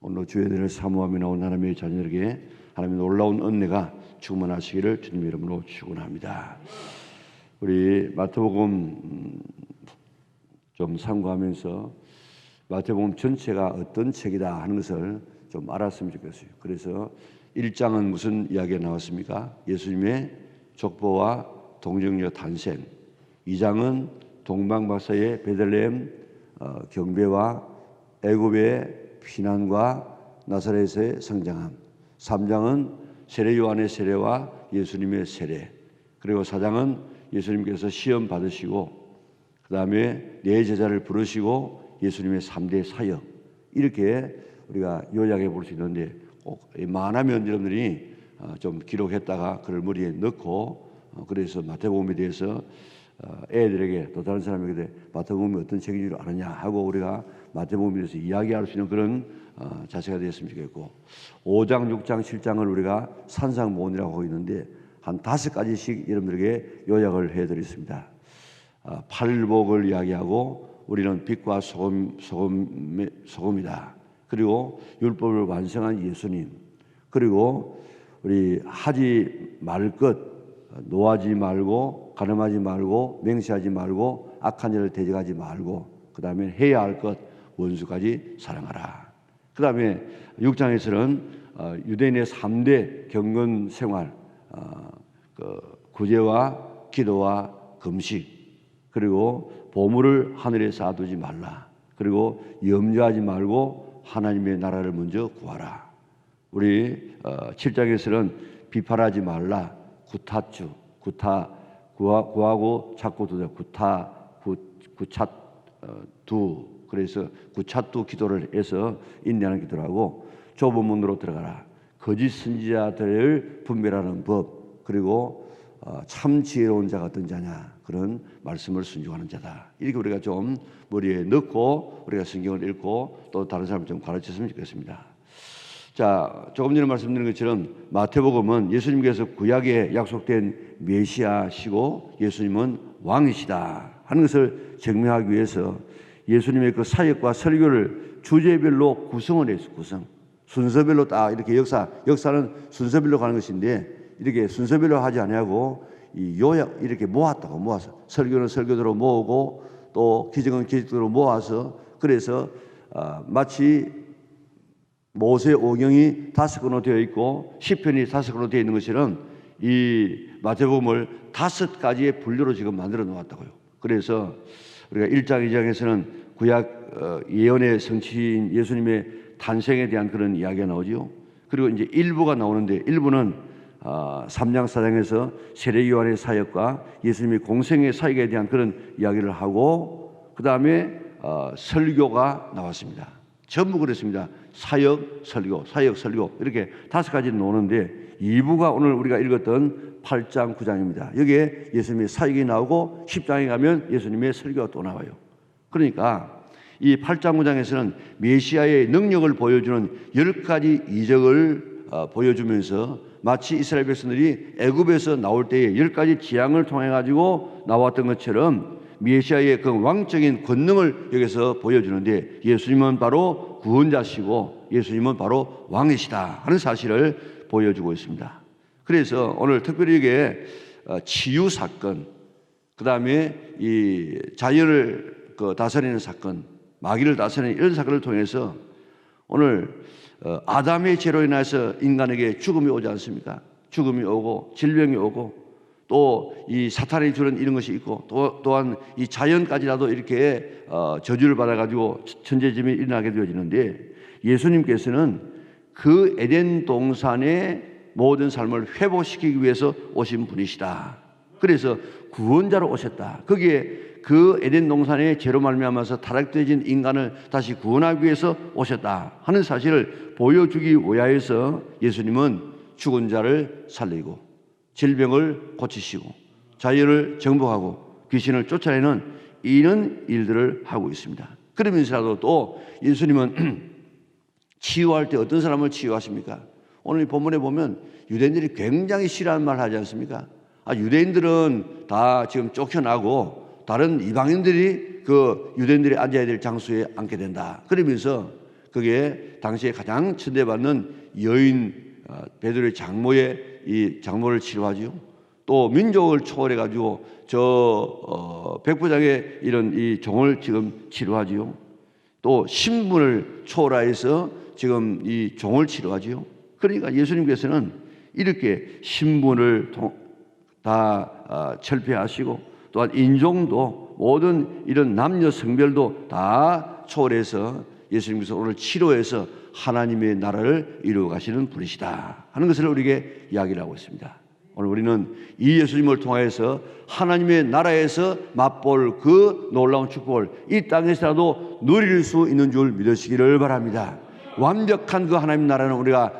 오늘 주의 은혜를 사모하며 나온 하나님의 자녀에게 하나님의 놀라운 은혜가 충만하시기를 주님 이름으로 축원합니다. 우리 마태복음 좀 참고하면서 마태복음 전체가 어떤 책이다 하는 것을 좀 알았으면 좋겠어요. 그래서 1장은 무슨 이야기가 나왔습니까? 예수님의 족보와 동정녀 탄생. 2장은 동방박사의 베들레헴 경배와 애굽의 피난과 나사렛의 성장함. 3장은 세례 요한의 세례와 예수님의 세례. 그리고 4장은 예수님께서 시험 받으시고 그 다음에 네 제자를 부르시고 예수님의 3대 사역. 이렇게 우리가 요약해 볼 수 있는데 꼭 만하면 여러분들이 좀 기록했다가 그걸 머리에 넣고 그래서 마태복음에 대해서 애들에게 또 다른 사람에게 마태복음이 어떤 책인 줄 아느냐 하고 우리가 마태복음에 대해서 이야기할 수 있는 그런 자세가 되었으면 좋겠고 5장, 6장, 7장을 우리가 산상모훈이라고 하고 있는데 한 5가지씩 여러분들에게 요약을 해드렸습니다. 팔복을 이야기하고 우리는 빛과 소금이다. 그리고 율법을 완성한 예수님. 그리고 우리 하지 말 것 노하지 말고 가늠하지 말고 맹세하지 말고 악한 일을 대적하지 말고 그 다음에 해야 할 것 원수까지 사랑하라. 그 다음에 6장에서는 유대인의 3대 경건 생활 구제와 기도와 금식 그리고 보물을 하늘에 쌓아두지 말라. 그리고 염려하지 말고 하나님의 나라를 먼저 구하라. 우리 7장에서는 비판하지 말라. 구타주, 구하고 찾고 두자. 구찻두. 그래서 구찻두 기도를 해서 인내하는 기도를 하고 좁은 문으로 들어가라. 거짓 선지자들을 분별하는 법. 그리고 참 지혜로운 자가 어떤 자냐. 그런 말씀을 순종하는 자다. 이렇게 우리가 좀 머리에 넣고 우리가 성경을 읽고 또 다른 사람을 좀 가르쳤으면 좋겠습니다. 자, 조금 전에 말씀드린 것처럼 마태복음은 예수님께서 구약에 약속된 메시아시고 예수님은 왕이시다 하는 것을 증명하기 위해서 예수님의 그 사역과 설교를 주제별로 구성을 했어요. 순서별로 딱 이렇게 역사는 순서별로 가는 것인데 이렇게 순서별로 하지 아니하고 이 요약 이렇게 모아서 설교는 설교대로 모으고 또 기적은 기적대로 모아서 그래서 마치 모세 오경이 5권으로 되어 있고 시편이 5권으로 되어 있는 것처럼 이 마태복음을 5가지의 분류로 지금 만들어 놓았다고요. 그래서 우리가 1장, 2장에서는 구약 예언의 성취인 예수님의 탄생에 대한 그런 이야기가 나오죠. 그리고 이제 일부가 나오는데 일부는 3장, 4장에서 세례 요한의 사역과 예수님의 공생의 사역에 대한 그런 이야기를 하고 그 다음에 설교가 나왔습니다. 전부 그렇습니다. 사역, 설교 이렇게 5가지 나오는데 2부가 오늘 우리가 읽었던 8장, 9장입니다. 여기에 예수님의 사역이 나오고 10장에 가면 예수님의 설교가 또 나와요. 그러니까 이 8장, 9장에서는 메시아의 능력을 보여주는 10가지 이적을 보여주면서 마치 이스라엘 백성들이 애굽에서 나올 때에 10가지 재앙을 통해 가지고 나왔던 것처럼 메시아의 그 왕적인 권능을 여기서 보여주는데 예수님은 바로 구원자시고 예수님은 바로 왕이시다 하는 사실을 보여주고 있습니다. 그래서 오늘 특별히 이게 치유 사건, 그 다음에 이 자연을 다스리는 사건, 마귀를 다스리는 이런 사건을 통해서 오늘 아담의 죄로 인해서 인간에게 죽음이 오지 않습니까? 죽음이 오고 질병이 오고 또 이 사탄이 주는 이런 것이 있고 또한 이 자연까지라도 이렇게 저주를 받아가지고 천재짐이 일어나게 되어지는데 예수님께서는 그 에덴 동산의 모든 삶을 회복시키기 위해서 오신 분이시다. 그래서 구원자로 오셨다. 거기에 그 에덴 동산의 죄로 말미암아서 타락되어진 인간을 다시 구원하기 위해서 오셨다 하는 사실을 보여주기 위하여서 예수님은 죽은 자를 살리고 질병을 고치시고 자연을 정복하고 귀신을 쫓아내는 이런 일들을 하고 있습니다. 그러면서라도 또 예수님은 치유할 때 어떤 사람을 치유하십니까? 오늘 이 본문에 보면 유대인들이 굉장히 싫어하는 말 하지 않습니까? 유대인들은 다 지금 쫓겨나고 다른 이방인들이 그 유대인들이 앉아야 될 장소에 앉게 된다. 그러면서 그게 당시에 가장 천대받는 여인 베드로의 장모의 이 장모를 치료하지요. 또 민족을 초월해 가지고 백부장의 이런 이 종을 지금 치료하지요. 또 신분을 초월해서 지금 이 종을 치료하지요. 그러니까 예수님께서는 이렇게 신분을 다 철폐하시고 또한 인종도 모든 이런 남녀 성별도 다 초월해서 예수님께서 오늘 치료해서 하나님의 나라를 이루어 가시는 분이시다 하는 것을 우리에게 이야기를 하고 있습니다. 오늘 우리는 이 예수님을 통하여서 하나님의 나라에서 맛볼 그 놀라운 축복을 이 땅에서라도 누릴 수 있는 줄 믿으시기를 바랍니다. 완벽한 그 하나님 나라는 우리가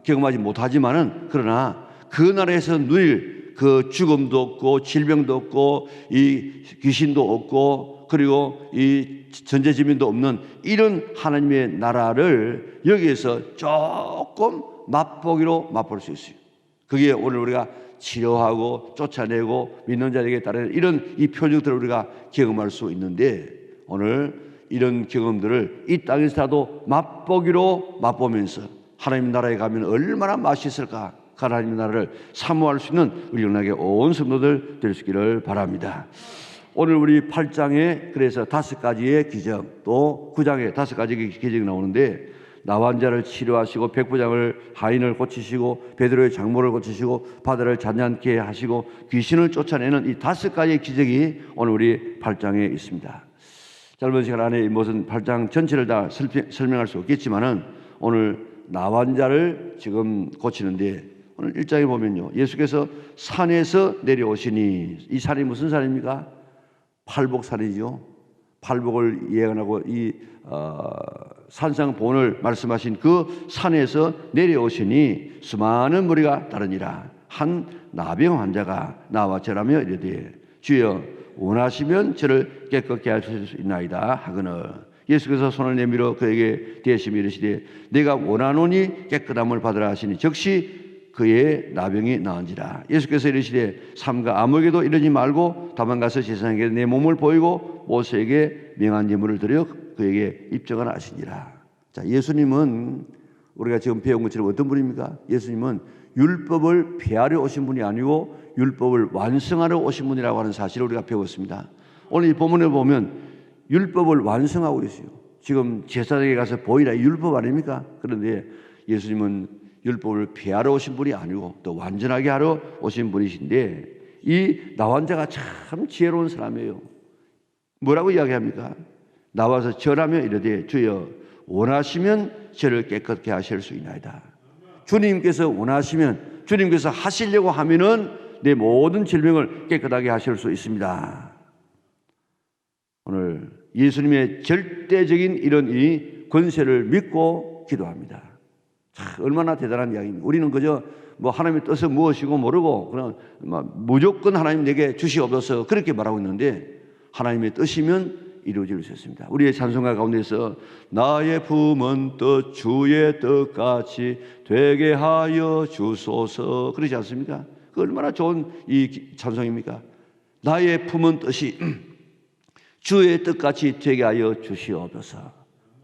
경험하지 못하지만은 그러나 그 나라에서 누릴 그 죽음도 없고 질병도 없고 이 귀신도 없고 그리고 이 전제지민도 없는 이런 하나님의 나라를 여기에서 조금 맛보기로 맛볼 수 있어요. 그게 오늘 우리가 치료하고 쫓아내고 믿는 자에게 따르는 이런 이 표적들을 우리가 경험할 수 있는데 오늘 이런 경험들을 이 땅에서라도 맛보기로 맛보면서 하나님 나라에 가면 얼마나 맛있을까 하나님 나라를 사모할 수 있는 우리 영락의 온 성도들 될 수 있기를 바랍니다. 오늘 우리 8장에 그래서 5가지의 기적 또 9장에 5가지의 기적이 나오는데 나환자를 치료하시고 백부장을 하인을 고치시고 베드로의 장모를 고치시고 바다를 잔잔케 하시고 귀신을 쫓아내는 이 5가지의 기적이 오늘 우리 8장에 있습니다. 짧은 시간 안에 이 모든 8장 전체를 다 설명할 수 없겠지만은 오늘 나환자를 지금 고치는데 오늘 1장에 보면요 예수께서 산에서 내려오시니 이 산이 무슨 산입니까? 팔복산이죠. 팔복을 예언하고 이 산상본을 말씀하신 그 산에서 내려오시니 수많은 무리가 따르니라. 한 나병 환자가 나와 절하며 이르되 주여 원하시면 저를 깨끗게 하실 수 있나이다 하거늘 예수께서 손을 내밀어 그에게 대시며 이르시되 내가 원하노니 깨끗함을 받으라 하시니 즉시 그의 나병이 나은지라. 예수께서 이르시되 삼가 아무에게도 이르지 말고 다만 가서 세상에게 내 몸을 보이고 모세에게 명한 예물을 드려 그에게 입증하라 하시니라. 자, 예수님은 우리가 지금 배운 것처럼 어떤 분입니까? 예수님은 율법을 폐하려 오신 분이 아니고 율법을 완성하러 오신 분이라고 하는 사실을 우리가 배웠습니다. 오늘 이 본문에 보면 율법을 완성하고 있어요. 지금 제사장에 가서 보이라 이 율법 아닙니까? 그런데 예수님은 율법을 폐하러 오신 분이 아니고 또 완전하게 하러 오신 분이신데 이 나환자가 참 지혜로운 사람이에요. 뭐라고 이야기합니까? 나와서 절하며 이르되 주여 원하시면 저를 깨끗게 하실 수 있나이다. 주님께서 원하시면 주님께서 하시려고 하면은 내 모든 질병을 깨끗하게 하실 수 있습니다. 오늘 예수님의 절대적인 이런 이 권세를 믿고 기도합니다. 참 얼마나 대단한 이야기입니다. 우리는 그저 뭐 하나님의 뜻은 무엇이고 모르고 그냥 무조건 하나님 내게 주시옵소서 그렇게 말하고 있는데 하나님의 뜻이면 이루어질 수 있습니다. 우리의 찬송가 가운데서 나의 품은 뜻 주의 뜻같이 되게 하여 주소서 그러지 않습니까? 그 얼마나 좋은 이 찬송입니까? 나의 품은 뜻이 주의 뜻같이 되게 하여 주시옵소서.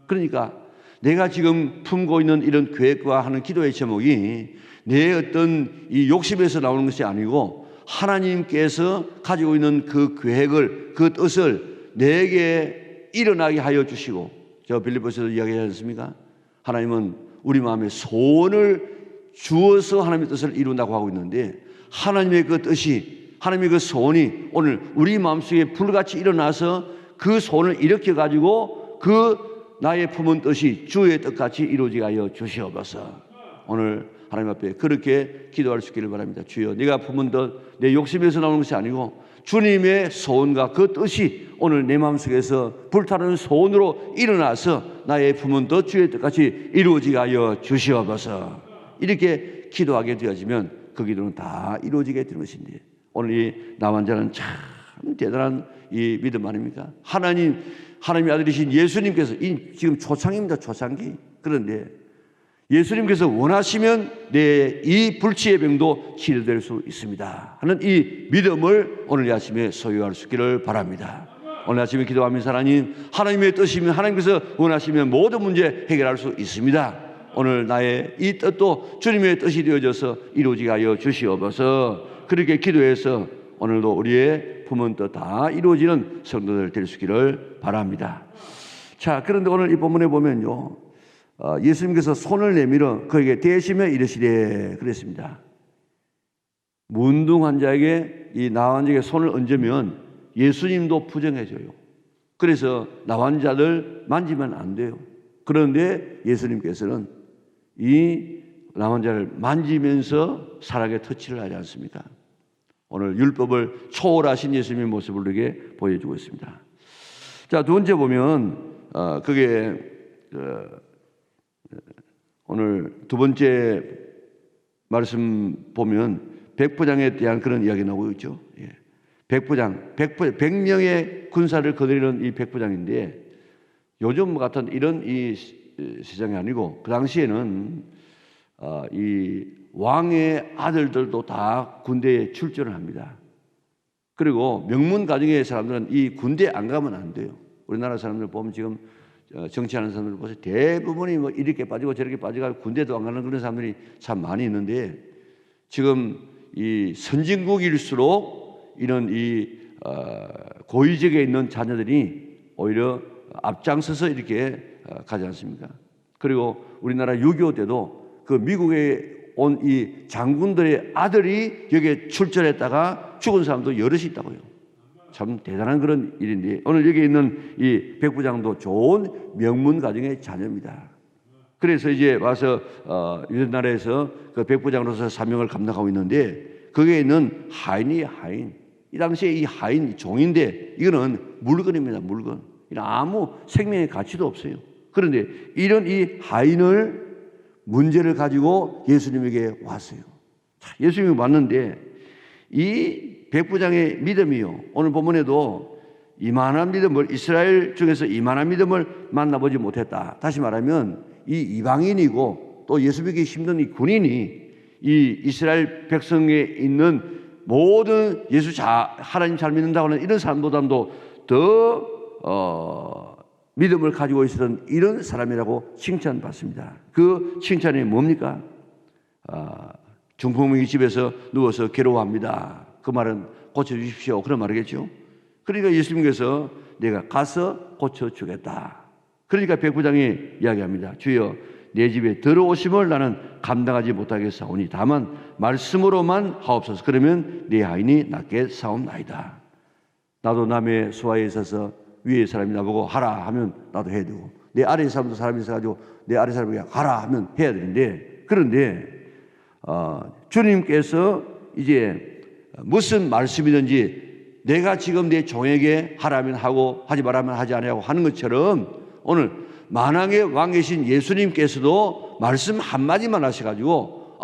그러니까 내가 지금 품고 있는 이런 계획과 하는 기도의 제목이 내 어떤 이 욕심에서 나오는 것이 아니고 하나님께서 가지고 있는 그 계획을 그 뜻을 내게 일어나게 하여 주시고 저 빌립보서도 이야기하지 않습니까? 하나님은 우리 마음에 소원을 주어서 하나님의 뜻을 이룬다고 하고 있는데 하나님의 그 뜻이 하나님의 그 소원이 오늘 우리 마음속에 불같이 일어나서 그 소원을 일으켜 가지고 그 나의 품은 뜻이 주의 뜻같이 이루어지게 하여 주시옵소서. 오늘 하나님 앞에 그렇게 기도할 수 있기를 바랍니다. 주여 네가 품은 뜻 내 욕심에서 나오는 것이 아니고 주님의 소원과 그 뜻이 오늘 내 마음속에서 불타는 소원으로 일어나서 나의 품은 뜻 주의 뜻같이 이루어지게 하여 주시옵소서. 이렇게 기도하게 되어지면 그 기도는 다 이루어지게 되는 것인데 오늘 이 나환자는 참 대단한 이 믿음 아닙니까? 하나님의 아들이신 예수님께서 지금 초창입니다. 초창기. 그런데 예수님께서 원하시면 내 이 불치의 병도 치료될 수 있습니다 하는 이 믿음을 오늘 이 아침에 소유할 수 있기를 바랍니다. 오늘 아침에 기도하면서 하나님의 뜻이면 하나님께서 원하시면 모든 문제 해결할 수 있습니다. 오늘 나의 이 뜻도 주님의 뜻이 되어져서 이루어지게 하여 주시옵소서. 그렇게 기도해서 오늘도 우리의 품은 뜻 다 이루어지는 성도들 될 수 있기를 바랍니다. 자, 그런데 오늘 이 본문에 보면요, 예수님께서 손을 내밀어 그에게 대시며 이르시되 그랬습니다. 문둥 환자에게 이 나환자에게 손을 얹으면 예수님도 부정해져요. 그래서 나환자들 만지면 안 돼요. 그런데 예수님께서는 이 나환자를 만지면서 사랑의 터치를 하지 않습니까? 오늘 율법을 초월하신 예수님의 모습을 우리에게 보여주고 있습니다. 자, 두 번째 보면 그게 오늘 두 번째 말씀 보면 백부장에 대한 그런 이야기 나오고 있죠. 예. 백부장, 100명의 군사를 거느리는 이 백부장인데 요즘 같은 이런 이 시장이 아니고 그 당시에는 이 왕의 아들들도 다 군대에 출전을 합니다. 그리고 명문 가정의 사람들은 이 군대 안 가면 안 돼요. 우리나라 사람들 보면 지금 정치하는 사람들 보세요. 대부분이 뭐 이렇게 빠지고 저렇게 빠지고 군대도 안 가는 그런 사람들이 참 많이 있는데 지금 이 선진국일수록 이런 이 고위직에 있는 자녀들이 오히려 앞장서서 이렇게 가지 않습니까? 그리고 우리나라 6.25 때도 그 미국에 온 이 장군들의 아들이 여기에 출전했다가 죽은 사람도 여럿이 있다고요. 참 대단한 그런 일인데 오늘 여기 있는 이 백부장도 좋은 명문 가정의 자녀입니다. 그래서 이제 와서 유대나라에서 그 백부장으로서 사명을 감당하고 있는데 거기에 있는 하인이 하인. 이 당시에 이 하인 종인데 이거는 물건입니다. 물건. 아무 생명의 가치도 없어요. 그런데 이런 이 하인을 문제를 가지고 예수님에게 왔어요. 예수님이 왔는데 이 백부장의 믿음이요. 오늘 본문에도 이만한 믿음을 이스라엘 중에서 이만한 믿음을 만나보지 못했다. 다시 말하면 이 이방인이고 또 예수 믿기 힘든 이 군인이 이 이스라엘 백성에 있는 모든 하나님 잘 믿는다고 하는 이런 사람보다도 더 믿음을 가지고 있었던 이런 사람이라고 칭찬받습니다. 그 칭찬이 뭡니까? 중풍의 집에서 누워서 괴로워합니다. 그 말은 고쳐주십시오. 그런 말이겠죠. 그러니까 예수님께서 내가 가서 고쳐주겠다. 그러니까 백부장이 이야기합니다. 주여 내 집에 들어오심을 나는 감당하지 못하겠사오니 다만 말씀으로만 하옵소서. 그러면 내 하인이 낫게 사옵나이다. 나도 남의 수하에 있어서 위에 사람이 나보고 하라 하면 나도 해야 되고 내 아래 사람도 사람이 있어가지고 내 아래 사람에게 하라 하면 해야 되는데 그런데 주님께서 이제 무슨 말씀이든지 내가 지금 내 종에게 하라면 하고 하지 말라면 하지 않으라고 하는 것처럼 오늘 만왕의 왕이신 예수님께서도 말씀 한마디만 하셔가지고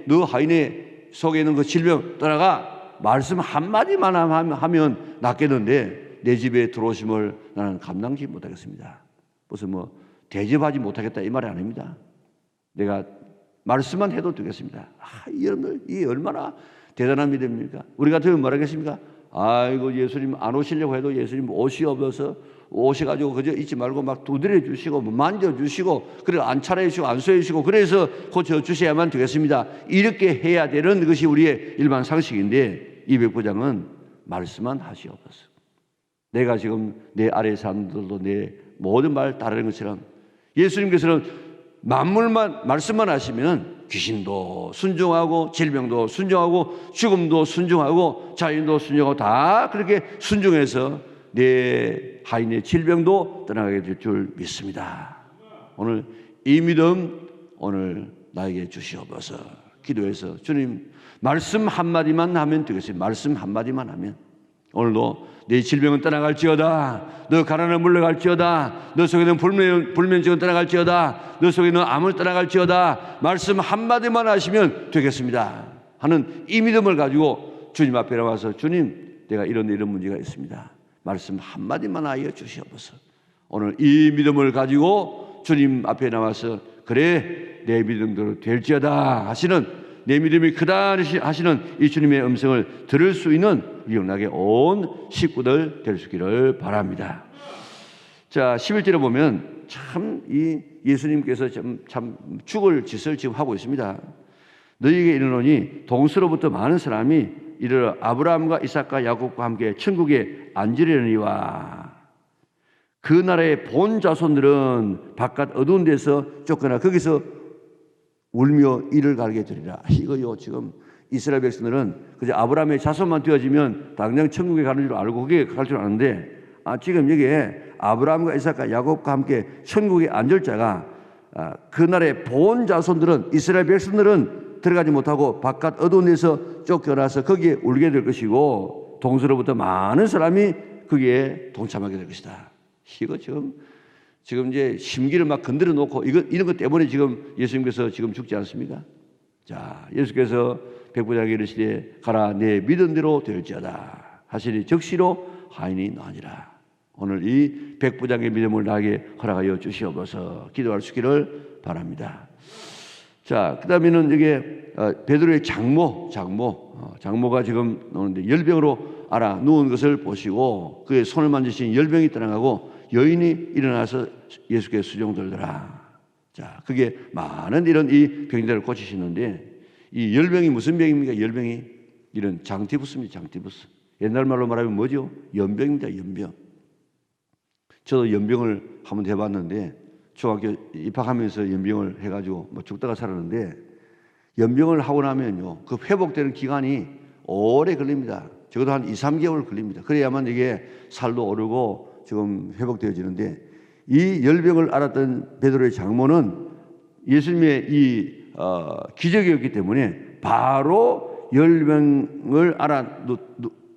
너 하인의 속에 있는 그 질병 떠나가 말씀 한마디만 하면 낫겠는데 내 집에 들어오심을 나는 감당하지 못하겠습니다. 무슨 뭐 대접하지 못하겠다 이 말이 아닙니다. 내가 말씀만 해도 되겠습니다. 여러분들 이 얼마나 대단한 믿음입니까? 우리 같으면 뭐라겠습니까? 아이고 예수님 안 오시려고 해도 예수님 옷이 없어서 오셔가지고 그저 잊지 말고 막 두드려 주시고 만져 주시고 그래 안 차려 주시고 안 쏘여 주시고 그래서 고쳐 주셔야만 되겠습니다. 이렇게 해야 되는 것이 우리의 일반 상식인데 이 백부장은 말씀만 하시옵소서. 내가 지금 내 아래 사람들도 내 모든 말 따르는 것처럼 예수님께서는 만물만 말씀만 하시면 귀신도 순종하고 질병도 순종하고 죽음도 순종하고 자연도 순종하고 다 그렇게 순종해서 내 하인의 질병도 떠나가게 될 줄 믿습니다. 오늘 이 믿음 오늘 나에게 주시옵소서. 기도해서 주님 말씀 한마디만 하면 되겠어요. 말씀 한마디만 하면 오늘도 내 질병은 떠나갈지어다. 너 가난은 물러갈지어다. 너 속에 있는 불면증은 떠나갈지어다. 너 속에 있는 암을 떠나갈지어다. 말씀 한마디만 하시면 되겠습니다 하는 이 믿음을 가지고 주님 앞에 나와서 주님 내가 이런 문제가 있습니다. 말씀 한마디만 하여 주시옵소서. 오늘 이 믿음을 가지고 주님 앞에 나와서 그래 내 믿음대로 될지어다 하시는 내 믿음이 크다 하시는 이 주님의 음성을 들을 수 있는 영락의 온 식구들 될 수 있기를 바랍니다. 자, 11절에 보면 참 이 예수님께서 참 죽을 짓을 지금 하고 있습니다. 너희에게 이르노니 동서로부터 많은 사람이 이르러 아브라함과 이삭과 야곱과 함께 천국에 앉으려니와 그 나라의 본 자손들은 바깥 어두운 데서 쫓겨나 거기서 울며 이를 갈게 되리라. 이거요, 지금 이스라엘 백성들은 그저 아브라함의 자손만 되어지면 당장 천국에 가는 줄 알고 거기에 갈 줄 아는데, 지금 여기에 아브라함과 이삭과 야곱과 함께 천국에 앉을 자가 그 나라의 본 자손들은, 이스라엘 백성들은 들어가지 못하고 바깥 어두운 데서 쫓겨나서 거기에 울게 될 것이고 동서로부터 많은 사람이 거기에 동참하게 될 것이다. 이거 지금 이제 심기를 막 건드려 놓고 이런 것 때문에 지금 예수님께서 지금 죽지 않습니까? 자, 예수께서 백부장에게 이르시되 가라 내 믿음대로 될지어다 하시니 적시로 하인이 나으니라. 오늘 이 백부장의 믿음을 나에게 허락하여 주시옵소서 기도할 수 있기를 바랍니다. 자, 그 다음에는 이게 베드로의 장모가 지금 오는데 열병으로 알아 누운 것을 보시고 그의 손을 만지신 열병이 떠나가고 여인이 일어나서 예수께 수종들더라. 자, 그게 많은 이런 이 병들을 고치시는데 이 열병이 무슨 병입니까? 열병이 이런 장티푸스입니다. 장티푸스. 옛날 말로 말하면 뭐죠? 연병입니다. 연병. 저도 연병을 한번 해봤는데 중학교 입학하면서 연병을 해가지고 뭐 죽다가 살았는데 연병을 하고 나면요 그 회복되는 기간이 오래 걸립니다. 적어도 한 2-3개월 걸립니다. 그래야만 이게 살도 오르고 지금 회복되어지는데 이 열병을 알았던 베드로의 장모는 예수님의 이 기적이었기 때문에 바로 열병을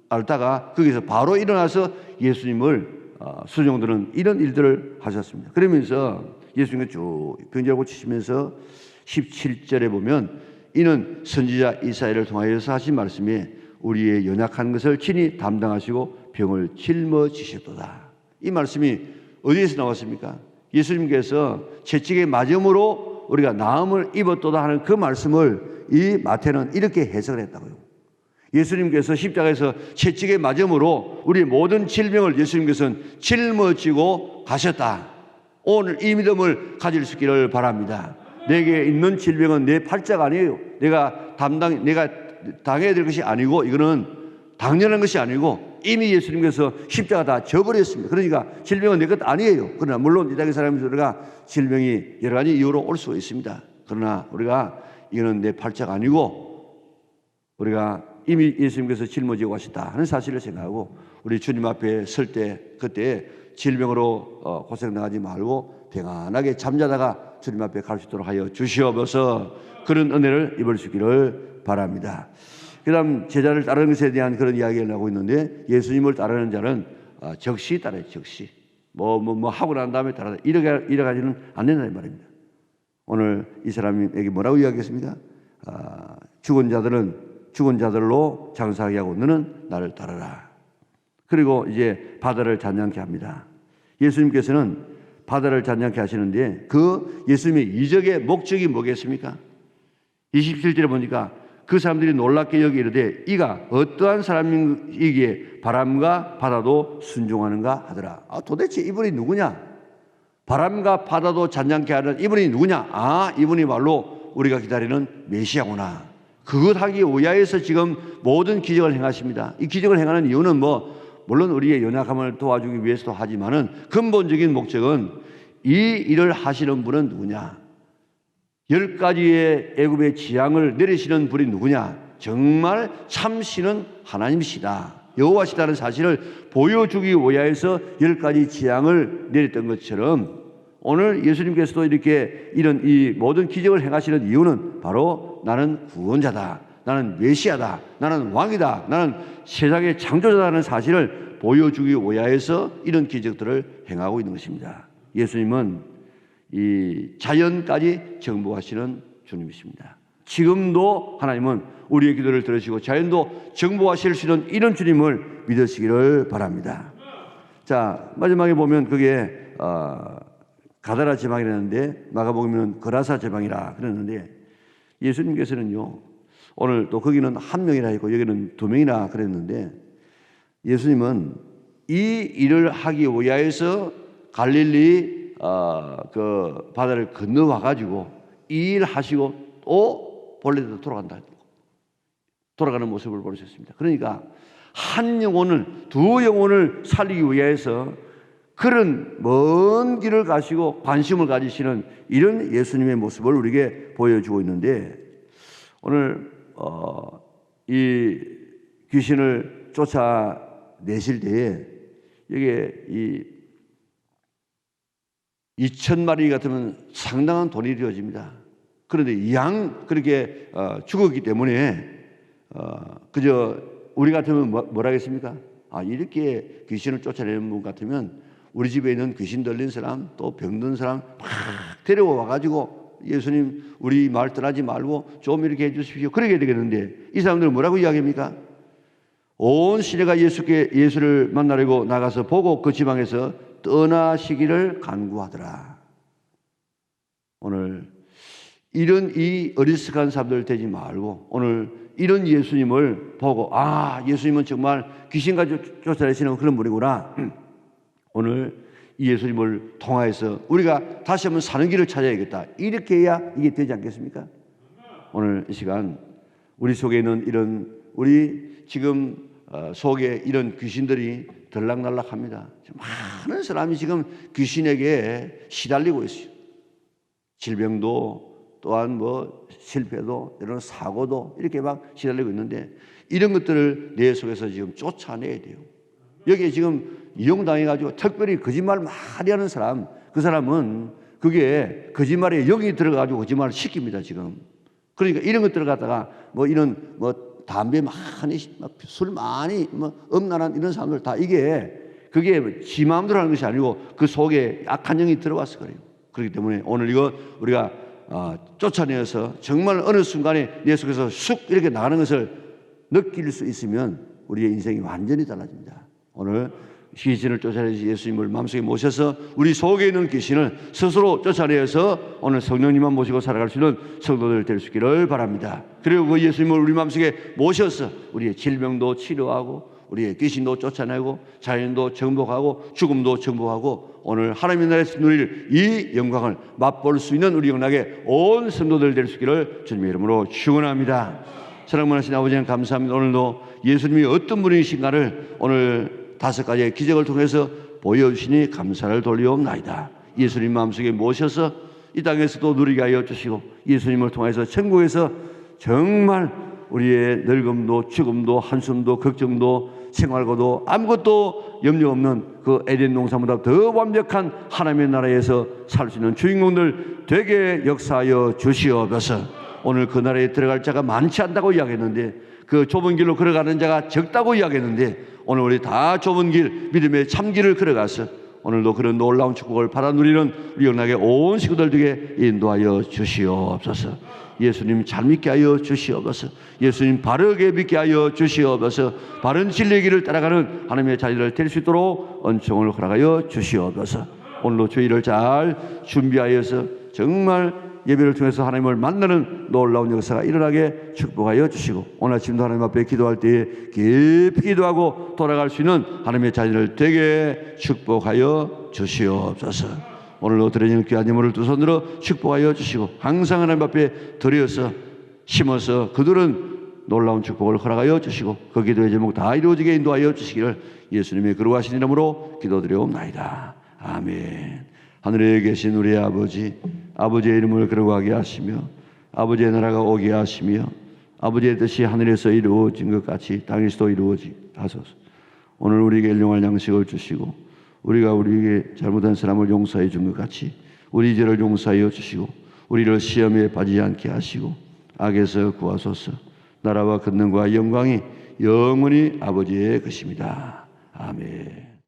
알다가 거기서 바로 일어나서 예수님을 수종들은 이런 일들을 하셨습니다. 그러면서 예수님이 쭉 병자를 고치시면서 17절에 보면 이는 선지자 이사야를 통하여서 하신 말씀에 우리의 연약한 것을 친히 담당하시고 병을 짊어지셨도다. 이 말씀이 어디에서 나왔습니까? 예수님께서 채찍에 맞음으로 우리가 나음을 입었도다 하는 그 말씀을 이 마태는 이렇게 해석을 했다고요. 예수님께서 십자가에서 채찍에 맞음으로 우리 모든 질병을 예수님께서는 짊어지고 가셨다. 오늘 이 믿음을 가질 수 있기를 바랍니다. 내게 있는 질병은 내 팔자가 아니에요. 내가 당해야 될 것이 아니고 이거는 당연한 것이 아니고 이미 예수님께서 십자가 다 져버렸습니다. 그러니까 질병은 내 것 아니에요. 그러나 물론 이 땅의 사람들과 질병이 여러 가지 이유로 올 수가 있습니다. 그러나 우리가 이거는 내 팔자가 아니고 우리가 이미 예수님께서 짊어지고 가셨다 하는 사실을 생각하고 우리 주님 앞에 설 때 그때 질병으로 고생당하지 말고 평안하게 잠자다가 주님 앞에 갈 수 있도록 하여 주시옵소서. 그런 은혜를 입을 수 있기를 바랍니다. 그 다음 제자를 따르는 것에 대한 그런 이야기를 하고 있는데 예수님을 따르는 자는 적시 따라요. 적시 뭐 하고 난 다음에 따라 이래 가지는 안 된다는 말입니다. 오늘 이 사람에게 뭐라고 이야기했습니까? 죽은 자들로 장사하게 하고 너는 나를 따르라. 그리고 이제 바다를 잔잔케 합니다. 예수님께서는 바다를 잔잔케 하시는데 그 예수님의 이적의 목적이 뭐겠습니까? 27절에 보니까 그 사람들이 놀랍게 여기 이르되 이가 어떠한 사람이기에 바람과 바다도 순종하는가 하더라. 도대체 이분이 누구냐? 바람과 바다도 잔잔케 하는 이분이 누구냐? 이분이 바로 우리가 기다리는 메시아구나. 그것 하기 위하여서 지금 모든 기적을 행하십니다. 이 기적을 행하는 이유는 물론 우리의 연약함을 도와주기 위해서도 하지만은 근본적인 목적은 이 일을 하시는 분은 누구냐? 10가지의 애굽의 재앙을 내리시는 분이 누구냐? 정말 참신은 하나님이시다. 여호와시다는 사실을 보여주기 위하여서 10가지 재앙을 내렸던 것처럼 오늘 예수님께서도 이렇게 이런 이 모든 기적을 행하시는 이유는 바로 나는 구원자다. 나는 메시아다. 나는 왕이다. 나는 세상의 창조자라는 사실을 보여주기 위하여서 이런 기적들을 행하고 있는 것입니다. 예수님은 이 자연까지 정복하시는 주님이십니다. 지금도 하나님은 우리의 기도를 들으시고 자연도 정복하실 수 있는 이런 주님을 믿으시기를 바랍니다. 자, 마지막에 보면 그게 가다라 지방이라는데 마가복음에는 거라사 지방이라 그랬는데 예수님께서는요 오늘 또 거기는 한 명이나 있고 여기는 두 명이나 그랬는데 예수님은 이 일을 하기 위하여서 갈릴리 그 바다를 건너와 가지고 이 일 하시고 또 본래대로 돌아간다. 돌아가는 모습을 볼 수 있습니다. 그러니까 한 영혼을, 두 영혼을 살리기 위해서 그런 먼 길을 가시고 관심을 가지시는 이런 예수님의 모습을 우리에게 보여주고 있는데 오늘 이 귀신을 쫓아내실 때에 여기에 이 2,000마리 같으면 상당한 돈이 되어집니다. 그런데 양 그렇게 죽었기 때문에 그저 우리 같으면 뭐라 하겠습니까? 이렇게 귀신을 쫓아내는 분 같으면 우리 집에 있는 귀신 들린 사람 또 병든 사람 막 데려와 가지고 예수님 우리 마을 떠나지 말고 좀 이렇게 해주십시오. 그러게 되겠는데 이 사람들은 뭐라고 이야기합니까? 온 시내가 예수를 만나려고 나가서 보고 그 지방에서 떠나시기를 간구하더라. 오늘 이런 이 어리석은 사람들 되지 말고 오늘 이런 예수님을 보고 예수님은 정말 귀신까지 쫓아내시는 그런 분이구나. 오늘 이 예수님을 통하여서 우리가 다시 한번 사는 길을 찾아야겠다. 이렇게 해야 이게 되지 않겠습니까? 오늘 이 시간 우리 속에 있는 이런 우리 지금 속에 이런 귀신들이 들락날락합니다. 많은 사람이 지금 귀신에게 시달리고 있어요. 질병도 또한 실패도 이런 사고도 이렇게 막 시달리고 있는데 이런 것들을 내 속에서 지금 쫓아내야 돼요. 여기에 지금 이용당해가지고 특별히 거짓말 많이 하는 사람, 그 사람은 그게 거짓말에 영이 들어가지고 거짓말을 시킵니다, 지금. 그러니까 이런 것들을 갖다가 이런 담배 많이, 술 많이, 음란한 이런 사람들 다 그게 지 마음대로 하는 것이 아니고 그 속에 악한 영이 들어와서 그래요. 그렇기 때문에 오늘 이거 우리가 쫓아내어서 정말 어느 순간에 내 속에서 쑥 이렇게 나가는 것을 느낄 수 있으면 우리의 인생이 완전히 달라집니다. 오늘 귀신을 쫓아내시 예수님을 마음속에 모셔서 우리 속에 있는 귀신을 스스로 쫓아내어서 오늘 성령님만 모시고 살아갈 수 있는 성도들 될 수 있기를 바랍니다. 그리고 그 예수님을 우리 마음속에 모셔서 우리의 질병도 치료하고 우리의 귀신도 쫓아내고 자연도 정복하고 죽음도 정복하고 오늘 하나님의 나라에서 누릴 이 영광을 맛볼 수 있는 우리 영락의 온 성도들 될 수 있기를 주님의 이름으로 축원합니다. 사랑만 하신 아버지는 감사합니다. 오늘도 예수님이 어떤 분이신가를 오늘 5가지의 기적을 통해서 보여주시니 감사를 돌리옵나이다. 예수님 마음속에 모셔서 이 땅에서도 누리게 하여 주시고 예수님을 통해서 천국에서 정말 우리의 늙음도 죽음도 한숨도 걱정도 생활고도 아무것도 염려 없는 그 에덴 농산보다 더 완벽한 하나님의 나라에서 살 수 있는 주인공들 되게 역사하여 주시옵소서. 오늘 그 나라에 들어갈 자가 많지 않다고 이야기했는데 그 좁은 길로 걸어가는 자가 적다고 이야기했는데 오늘 우리 다 좁은 길 믿음의 참길을 걸어가서 오늘도 그런 놀라운 축복을 받아 누리는 우리 영락의 온 식구들 되게 인도하여 주시옵소서. 예수님 잘 믿게 하여 주시옵소서. 예수님 바르게 믿게 하여 주시옵소서. 바른 진리의 길을 따라가는 하나님의 자녀들 될 수 있도록 은총을 허락하여 주시옵소서. 오늘도 주일을 잘 준비하여서 정말 예배를 통해서 하나님을 만나는 놀라운 역사가 일어나게 축복하여 주시고 오늘 아침도 하나님 앞에 기도할 때에 깊이 기도하고 돌아갈 수 있는 하나님의 자녀를 되게 축복하여 주시옵소서. 오늘도 드리는 귀한 예물을 두 손으로 축복하여 주시고 항상 하나님 앞에 드려서 심어서 그들은 놀라운 축복을 허락하여 주시고 그 기도의 제목 다 이루어지게 인도하여 주시기를 예수님의 거룩하신 이름으로 기도드리옵나이다. 아멘. 하늘에 계신 우리 아버지, 아버지의 이름을 거룩하게 하시며 아버지의 나라가 오게 하시며 아버지의 뜻이 하늘에서 이루어진 것 같이 땅에서도 이루어지게 하소서. 오늘 우리에게 일용할 양식을 주시고 우리가 우리에게 잘못한 사람을 용서해 준 것 같이 우리 죄를 용서하여 주시고 우리를 시험에 빠지지 않게 하시고 악에서 구하소서. 나라와 권능과 영광이 영원히 아버지의 것입니다. 아멘.